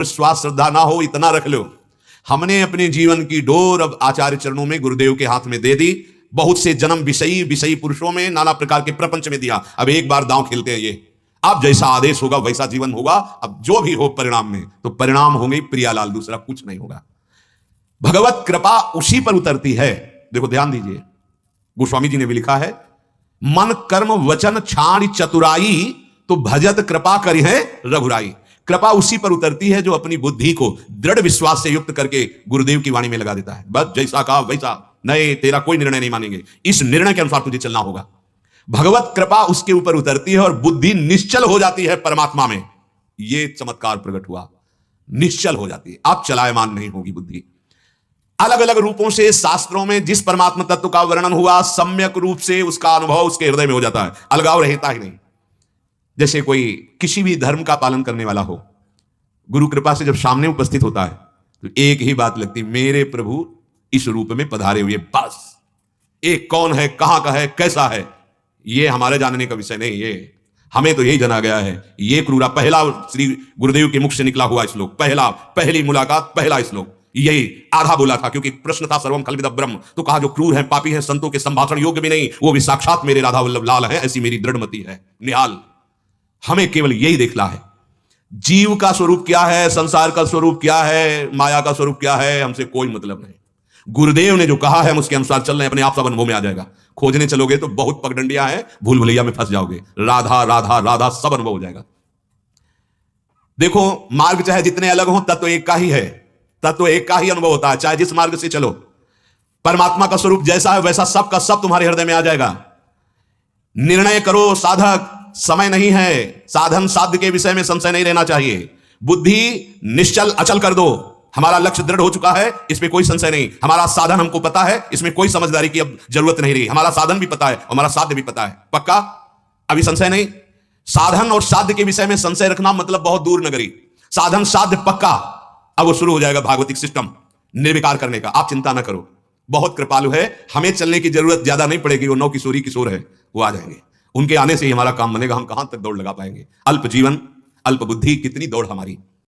विश्वास श्रद्धा ना हो इतना रख लो, हमने अपने जीवन की डोर अब आचार्य चरणों में गुरुदेव के हाथ में दे दी। बहुत से जन्म विषयी विषयी पुरुषों में नाना प्रकार के प्रपंच में दिया। अब एक बार दांव खेलते हैं ये, अब जैसा आदेश होगा वैसा जीवन होगा। अब जो भी हो परिणाम में, तो परिणाम होंगे प्रियालाल, दूसरा कुछ नहीं होगा। भगवत कृपा उसी पर उतरती है। देखो ध्यान दीजिए, गोस्वामी जी ने भी लिखा है, मन कर्म वचन छाड़ चतुराई, तो भजत कृपा करी है रघुराई। कृपा उसी पर उतरती है जो अपनी बुद्धि को दृढ़ विश्वास से युक्त करके गुरुदेव की वाणी में लगा देता है। बस जैसा कहा वैसा, नहीं तेरा कोई निर्णय नहीं मानेंगे, इस निर्णय के अनुसार तुझे चलना होगा। भगवत कृपा उसके ऊपर उतरती है और बुद्धि निश्चल हो जाती है परमात्मा में। यह चमत्कार प्रकट हुआ, निश्चल हो जाती है, अब चलायमान नहीं होगी बुद्धि। अलग अलग रूपों से शास्त्रों में जिस परमात्मा तत्व का वर्णन हुआ, सम्यक रूप से उसका अनुभव उसके हृदय में हो जाता है, अलगाव रहता ही नहीं। जैसे कोई किसी भी धर्म का पालन करने वाला हो, गुरु कृपा से जब सामने उपस्थित होता है तो एक ही बात लगती, मेरे प्रभु इस रूप में पधारे हुए। बस एक कौन है, कहां का है, कैसा है, ये हमारे जानने का विषय नहीं, ये हमें तो यही जाना गया है। ये क्रूरा पहला श्री गुरुदेव के मुख से निकला हुआ श्लोक, पहली मुलाकात, पहला श्लोक यही आधा बोला था, क्योंकि प्रश्न था सर्वम खल्विदं ब्रह्म। तो कहा जो क्रूर हैं, पापी हैं, संतों के संभाषण योग्य भी नहीं, वो भी साक्षात मेरे राधा वल्लभ लाल है, ऐसी मेरी दृढ़मति है निहाल। हमें केवल यही देखना है, जीव का स्वरूप क्या है, संसार का स्वरूप क्या है, माया का स्वरूप क्या है, हमसे कोई मतलब नहीं। गुरुदेव ने जो कहा है हम उसके अनुसार चल रहे हैं, अपने आप सब अनुभव में आ जाएगा। खोजने चलोगे तो बहुत पगडंडियां हैं, भूल भुलैया में फंस जाओगे। राधा राधा राधा सब अनुभव हो जाएगा। देखो मार्ग चाहे जितने अलग हो, तत्व एक का ही है, तत्व एक का ही अनुभव होता है, चाहे जिस मार्ग से चलो। परमात्मा का स्वरूप जैसा है वैसा सब का सब तुम्हारे हृदय में आ जाएगा। निर्णय करो साधक, समय नहीं है, साधन साध्य के विषय में संशय नहीं रहना चाहिए। बुद्धि निश्चल अचल कर दो, हमारा लक्ष्य दृढ़ हो चुका है, इसमें कोई संशय नहीं। हमारा साधन हमको पता है, इसमें कोई समझदारी की अब जरूरत नहीं रही। हमारा साधन भी पता है और हमारा साध्य भी पता है, पक्का, अभी संशय नहीं। साधन और साध्य के विषय में संशय रखना मतलब बहुत दूर नगरी। साधन साध्य पक्का, अब वो शुरू हो जाएगा भागवतिक सिस्टम निर्विकार करने का। आप चिंता ना करो, बहुत कृपालु है, हमें चलने की जरूरत ज्यादा नहीं पड़ेगी। वो 9 किशोरी किशोर है, वो आ जाएंगे, उनके आने से ही हमारा काम बनेगा। हम कहां तक दौड़ लगा पाएंगे? अल्प जीवन, अल्प बुद्धि, कितनी दौड़ हमारी।